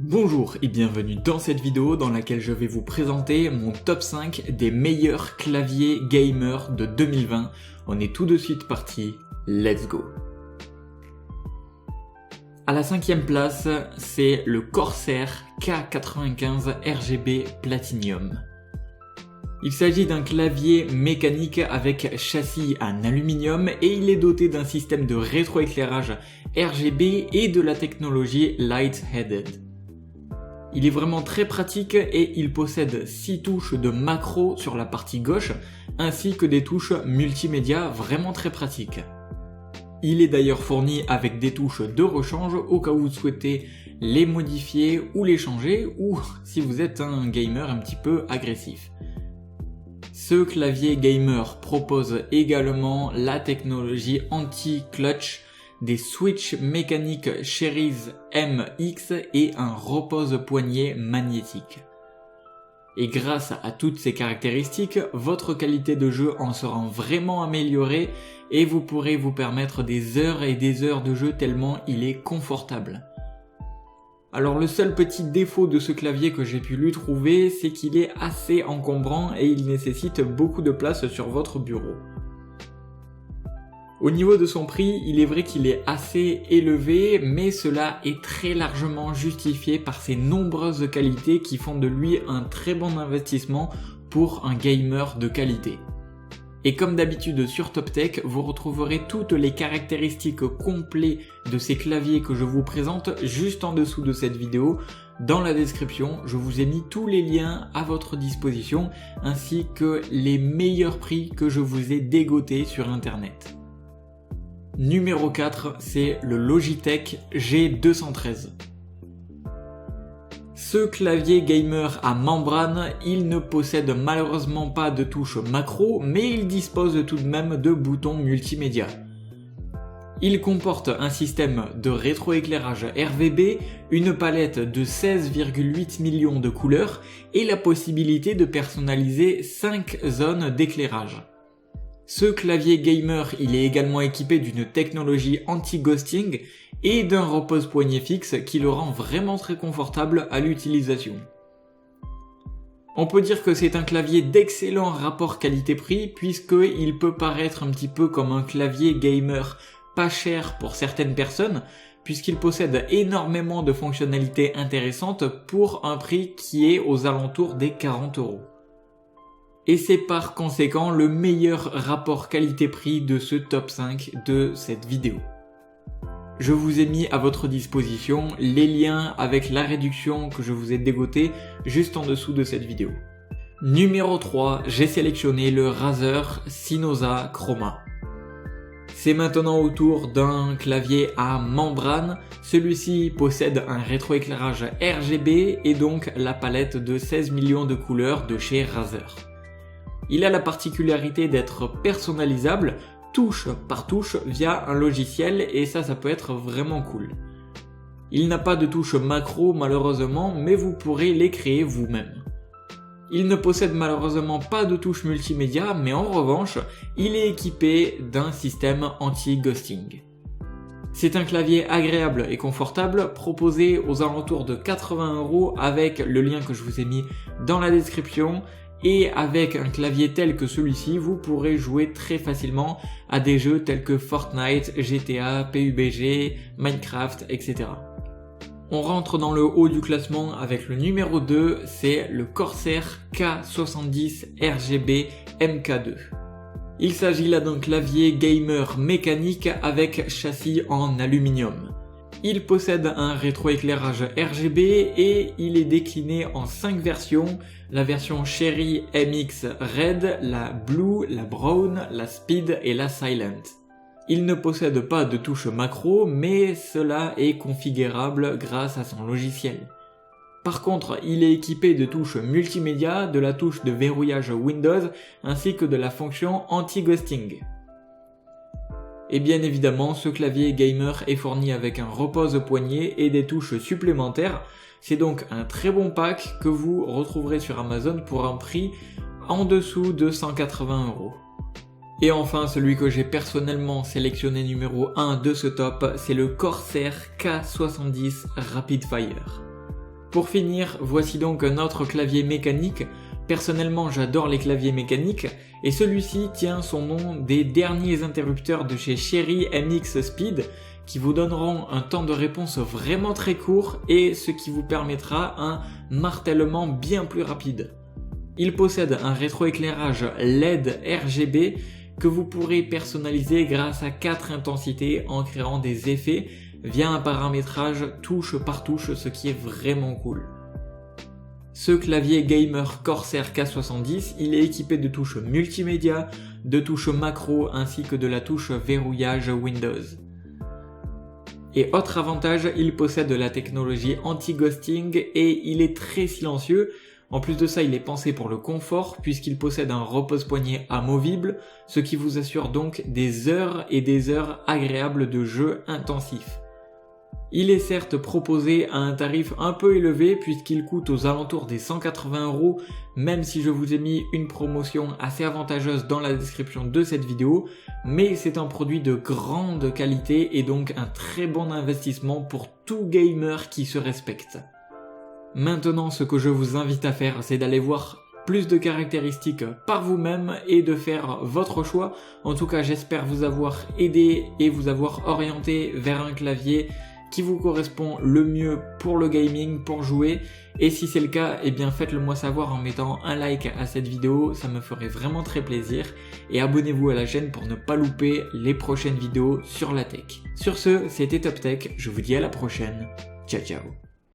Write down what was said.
Bonjour et bienvenue dans cette vidéo dans laquelle je vais vous présenter mon top 5 des meilleurs claviers gamer de 2020. On est tout de suite parti, let's go. À la 5e place, c'est le Corsair K95 RGB Platinum. Il s'agit d'un clavier mécanique avec châssis en aluminium et il est doté d'un système de rétroéclairage RGB et de la technologie Light-Headed. Il est vraiment très pratique et il possède 6 touches de macro sur la partie gauche ainsi que des touches multimédia vraiment très pratiques. Il est d'ailleurs fourni avec des touches de rechange au cas où vous souhaitez les modifier ou les changer ou si vous êtes un gamer un petit peu agressif. Ce clavier gamer propose également la technologie anti-clutch, des switches mécaniques Cherries MX et un repose-poignet magnétique. Et grâce à toutes ces caractéristiques, votre qualité de jeu en sera vraiment améliorée et vous pourrez vous permettre des heures et des heures de jeu tellement il est confortable. Alors le seul petit défaut de ce clavier que j'ai pu lui trouver, c'est qu'il est assez encombrant et il nécessite beaucoup de place sur votre bureau. Au niveau de son prix, il est vrai qu'il est assez élevé, mais cela est très largement justifié par ses nombreuses qualités qui font de lui un très bon investissement pour un gamer de qualité. Et comme d'habitude sur TopTech, vous retrouverez toutes les caractéristiques complètes de ces claviers que je vous présente juste en dessous de cette vidéo. Dans la description, je vous ai mis tous les liens à votre disposition, ainsi que les meilleurs prix que je vous ai dégotés sur internet. Numéro 4, c'est le Logitech G213. Ce clavier gamer à membrane, il ne possède malheureusement pas de touche macro, mais il dispose tout de même de boutons multimédia. Il comporte un système de rétroéclairage RGB, une palette de 16,8 millions de couleurs et la possibilité de personnaliser 5 zones d'éclairage. Ce clavier gamer, il est également équipé d'une technologie anti-ghosting et d'un repose-poignet fixe qui le rend vraiment très confortable à l'utilisation. On peut dire que c'est un clavier d'excellent rapport qualité-prix puisqu'il peut paraître un petit peu comme un clavier gamer pas cher pour certaines personnes puisqu'il possède énormément de fonctionnalités intéressantes pour un prix qui est aux alentours des 40 €. Et c'est par conséquent le meilleur rapport qualité-prix de ce top 5 de cette vidéo. Je vous ai mis à votre disposition les liens avec la réduction que je vous ai dégotée juste en dessous de cette vidéo. Numéro 3, j'ai sélectionné le Razer Synosa Chroma. C'est maintenant au tour d'un clavier à membrane. Celui-ci possède un rétroéclairage RGB et donc la palette de 16 millions de couleurs de chez Razer. Il a la particularité d'être personnalisable, touche par touche via un logiciel et ça peut être vraiment cool. Il n'a pas de touche macro malheureusement, mais vous pourrez les créer vous-même. Il ne possède malheureusement pas de touche multimédia, mais en revanche, il est équipé d'un système anti-ghosting. C'est un clavier agréable et confortable, proposé aux alentours de 80 € avec le lien que je vous ai mis dans la description. Et avec un clavier tel que celui-ci, vous pourrez jouer très facilement à des jeux tels que Fortnite, GTA, PUBG, Minecraft, etc. On rentre dans le haut du classement avec le numéro 2, c'est le Corsair K70 RGB MK2. Il s'agit là d'un clavier gamer mécanique avec châssis en aluminium. Il possède un rétroéclairage RGB et il est décliné en 5 versions, la version Cherry MX Red, la Blue, la Brown, la Speed et la Silent. Il ne possède pas de touche macro, mais cela est configurable grâce à son logiciel. Par contre, il est équipé de touches multimédia, de la touche de verrouillage Windows ainsi que de la fonction anti-ghosting. Et bien évidemment, ce clavier gamer est fourni avec un repose-poignet et des touches supplémentaires. C'est donc un très bon pack que vous retrouverez sur Amazon pour un prix en dessous de 180 €. Et enfin, celui que j'ai personnellement sélectionné numéro 1 de ce top, c'est le Corsair K70 Rapid Fire. Pour finir, voici donc un autre clavier mécanique. Personnellement, j'adore les claviers mécaniques et celui-ci tient son nom des derniers interrupteurs de chez Cherry MX Speed qui vous donneront un temps de réponse vraiment très court et ce qui vous permettra un martèlement bien plus rapide. Il possède un rétroéclairage LED RGB que vous pourrez personnaliser grâce à 4 intensités en créant des effets via un paramétrage touche par touche, ce qui est vraiment cool. Ce clavier gamer Corsair K70, il est équipé de touches multimédia, de touches macro ainsi que de la touche verrouillage Windows. Et autre avantage, il possède la technologie anti-ghosting et il est très silencieux. En plus de ça, il est pensé pour le confort puisqu'il possède un repose-poignet amovible, ce qui vous assure donc des heures et des heures agréables de jeu intensif. Il est certes proposé à un tarif un peu élevé puisqu'il coûte aux alentours des 180 €, même si je vous ai mis une promotion assez avantageuse dans la description de cette vidéo, mais c'est un produit de grande qualité et donc un très bon investissement pour tout gamer qui se respecte. Maintenant, ce que je vous invite à faire, c'est d'aller voir plus de caractéristiques par vous-même et de faire votre choix. En tout cas, j'espère vous avoir aidé et vous avoir orienté vers un clavier qui vous correspond le mieux pour le gaming, pour jouer. Et si c'est le cas, eh bien faites-le moi savoir en mettant un like à cette vidéo, ça me ferait vraiment très plaisir. Et abonnez-vous à la chaîne pour ne pas louper les prochaines vidéos sur la tech. Sur ce, c'était Top Tech, je vous dis à la prochaine. Ciao ciao.